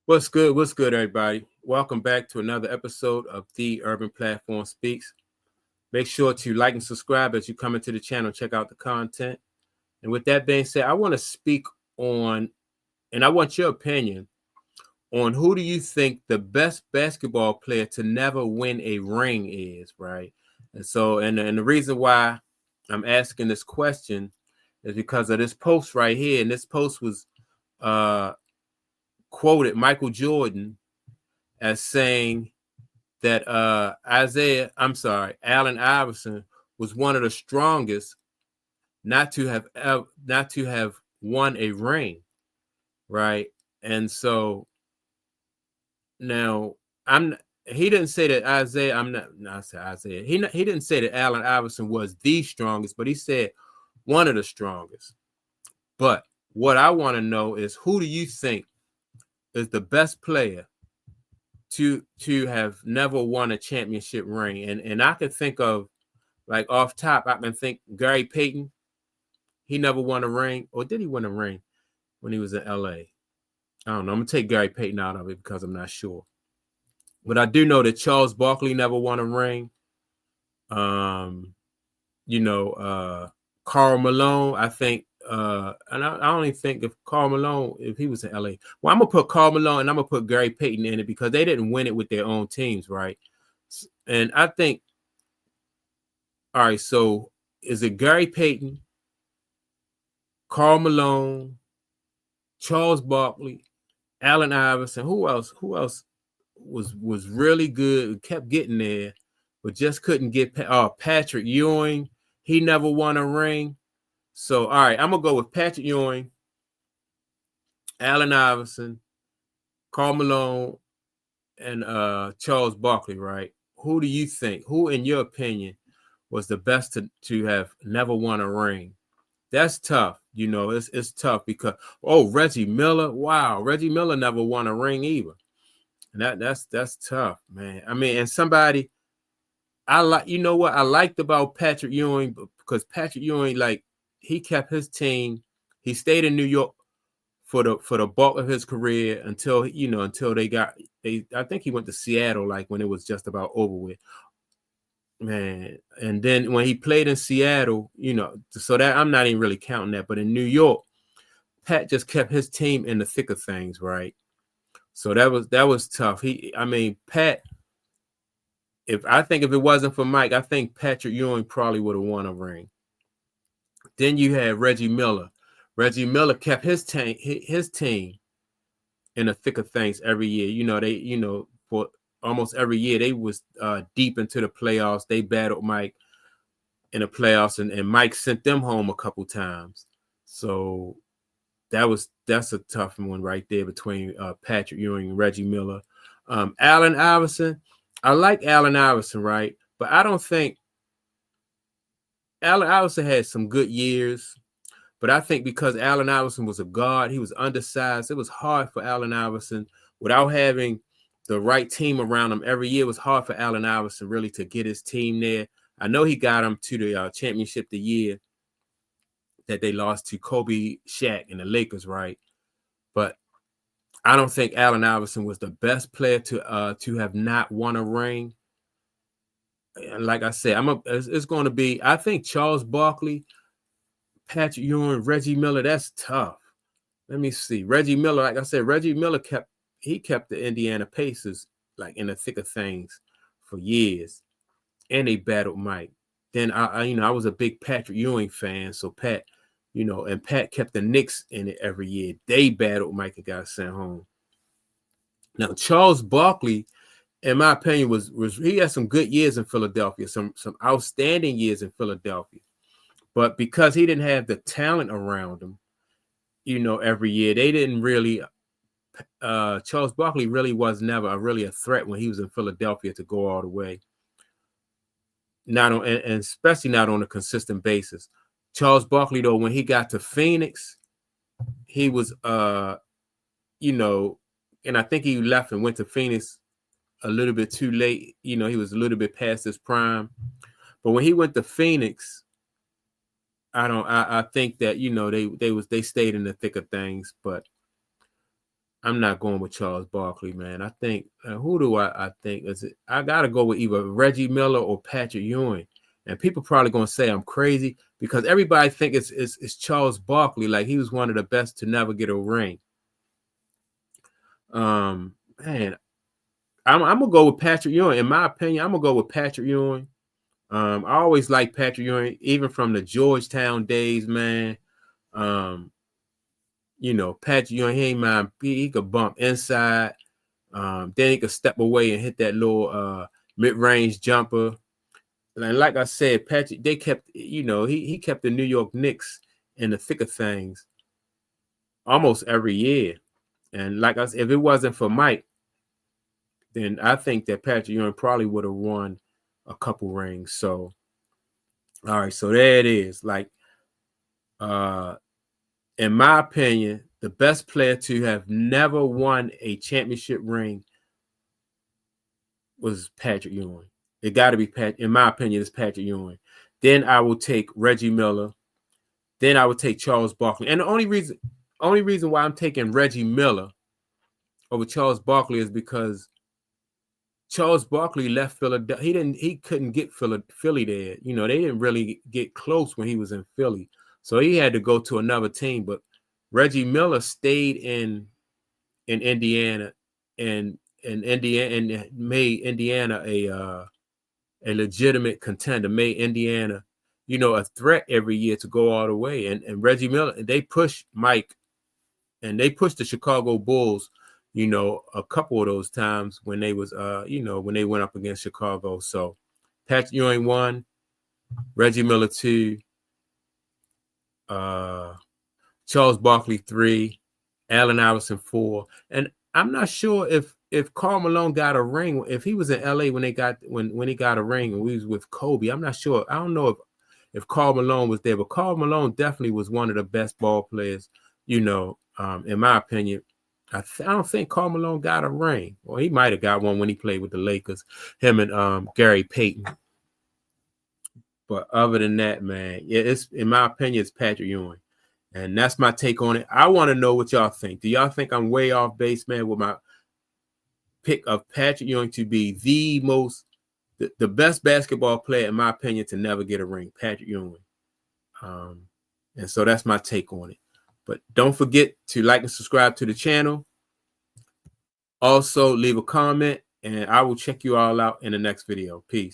What's good? What's good, everybody? Welcome back to another episode of The Urban Platform Speaks. Make sure to like and subscribe as you come into the channel, check out the content. And with that being said, I want to speak on, and I want your opinion on who do you think the best basketball player to never win a ring is, right? And the reason why I'm asking this question is because of this post right here. And this post was uh, quoted Michael Jordan as saying that Allen Iverson was one of the strongest not to have won a ring, right? And so now I'm he didn't say that Isaiah. I'm not I said Isaiah. He didn't say that Allen Iverson was the strongest, but he said one of the strongest. But what I want to know is who do you think is the best player to have never won a championship ring? And I can think of, like, off top, I can think Gary Payton. He never won a ring, or did he win a ring when he was in LA? I don't know. I'm gonna take Gary Payton out of it because I'm not sure. But I do know that Charles Barkley never won a ring. Um, you know, Karl Malone, I think, and I only think if Karl Malone, if he was in LA, well, I'm gonna put Karl Malone and I'm gonna put Gary Payton in it because they didn't win it with their own teams, right? And I think, all right, so is it Gary Payton, Karl Malone, Charles Barkley, Allen Iverson? Who else? Who else was really good, kept getting there, but just couldn't get Patrick Ewing. He never won a ring. So, all right, I'm gonna go with Patrick Ewing, Allen Iverson, Karl Malone, and Charles Barkley, right? Who do you think, who in your opinion was the best to have never won a ring? That's tough. It's tough because Reggie Miller. Wow, Reggie Miller never won a ring either. And that's tough, man. I mean, and somebody I like, what I liked about Patrick Ewing, because Patrick Ewing, like, he kept his team. He stayed in New York for the bulk of his career until they I think he went to Seattle, like, when it was just about over with. Man, and then when he played in Seattle, so that I'm not even really counting that, but in New York, Pat just kept his team in the thick of things, right? So that was tough. Pat, if it wasn't for Mike, I think Patrick Ewing probably would have won a ring. Then you had Reggie Miller. Reggie Miller kept his team in the thick of things every year. For almost every year they was deep into the playoffs. They battled Mike in the playoffs, and Mike sent them home a couple times. So that's a tough one right there between Patrick Ewing and Reggie Miller. Allen Iverson, I like Allen Iverson, right? But I don't think Allen Iverson had some good years. But I think because Allen Iverson was a guard, he was undersized. It was hard for Allen Iverson without having the right team around him every year. It was hard for Allen Iverson really to get his team there. I know he got him to the championship the year that they lost to Kobe, Shaq, and the Lakers, right? But I don't think Allen Iverson was the best player to have not won a ring. And like I said, it's going to be, I think, Charles Barkley, Patrick Ewing, Reggie Miller. That's tough. Let me see. Reggie Miller, like I said, Reggie Miller kept the Indiana Pacers, like, in the thick of things for years, and they battled Mike. Then I was a big Patrick Ewing fan, so and Pat kept the Knicks in it every year. They battled Mike and got sent home. Now Charles Barkley, in my opinion, was he had some good years in Philadelphia, some outstanding years in Philadelphia, but because he didn't have the talent around him, every year they didn't really. Charles Barkley really was never really a threat when he was in Philadelphia to go all the way. Not on, and especially not on a consistent basis. Charles Barkley, though, when he got to Phoenix, he was, and I think he left and went to Phoenix a little bit too late. He was a little bit past his prime. But when he went to Phoenix, I think that they stayed in the thick of things. But I'm not going with Charles Barkley, man. I think who do I think is it? I gotta go with either Reggie Miller or Patrick Ewing. And people probably gonna say I'm crazy because everybody think it's Charles Barkley, like he was one of the best to never get a ring. Man, I'm gonna go with Patrick Ewing. In my opinion, I'm gonna go with Patrick Ewing. I always like Patrick Ewing, even from the Georgetown days, man. You know, Patrick Ewing, he ain't mind. He could bump inside. Then he could step away and hit that little mid-range jumper. And like I said, Patrick, they kept, you know, he kept the New York Knicks in the thick of things almost every year. And like I said, if it wasn't for Mike, then I think that Patrick Ewing probably would have won a couple rings. So, all right, so there it is. Like, in my opinion, the best player to have never won a championship ring was Patrick Ewing. It got to be in my opinion, it's Patrick Ewing. Then I will take Reggie Miller. Then I would take Charles Barkley. And the only reason why I'm taking Reggie Miller over Charles Barkley is because Charles Barkley left Philadelphia. He couldn't get Philly there. You know, they didn't really get close when he was in Philly. So he had to go to another team. But Reggie Miller stayed in Indiana and made Indiana a legitimate contender, made Indiana, you know, a threat every year to go all the way. And Reggie Miller, they pushed Mike and they pushed the Chicago Bulls, you know, a couple of those times when they was, you know, when they went up against Chicago. So Patrick Ewing 1, Reggie Miller 2, Charles Barkley 3, Allen Iverson 4. And I'm not sure if Karl Malone got a ring, if he was in LA when he got a ring and we was with Kobe. I'm not sure. I don't know if Karl Malone was there, but Karl Malone definitely was one of the best ball players, you know, in my opinion. I don't think Karl Malone got a ring. Well, he might have got one when he played with the Lakers, him and Gary Payton. But other than that, man, it's in my opinion, it's Patrick Ewing. And that's my take on it. I want to know what y'all think. Do y'all think I'm way off base, man, with my pick of Patrick Ewing to be the best basketball player, in my opinion, to never get a ring, Patrick Ewing. And so that's my take on it. But don't forget to like and subscribe to the channel. Also, leave a comment, and I will check you all out in the next video. Peace.